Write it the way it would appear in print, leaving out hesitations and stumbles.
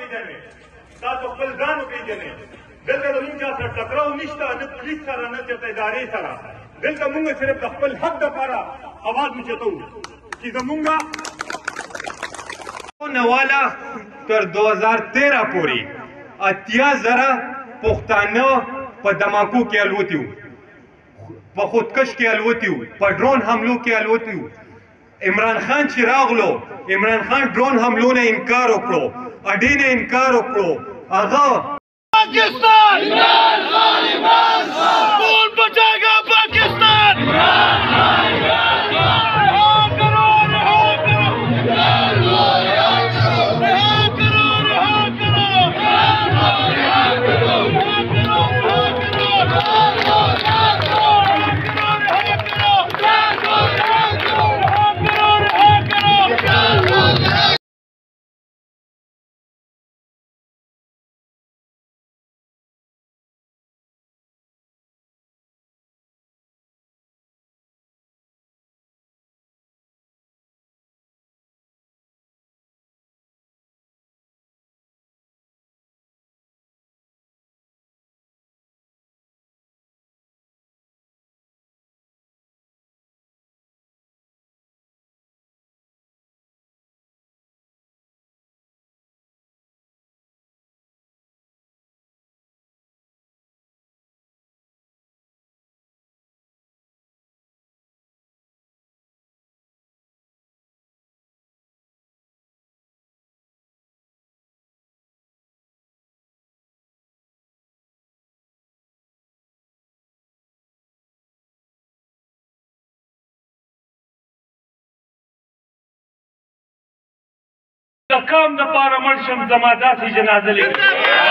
پیژنې تاسو خپل ځان وپېژنئ دلته زموږ چا سره ټکراو نشته نه پولیس سره نه چېرته ادارې سره دلته مونږ صرف د خپل حق دپاره اواز اوچتو چې زمونږ نواله تر 2013 پورې 80,000 پښتانه په دماکو کې الوتي وو په خودکش کې الوتي وو په ډرون حملو کې الوتي وو عمران خان چې راغلو عمران خان ډرون حملو نه انکار وکړو اډې نه انکار وکړو هغه पाकिस्तान इमरान खान खून बचाएगा पाकिस्तान د قام دپاره مړ شم زما داسې جنازه لیکي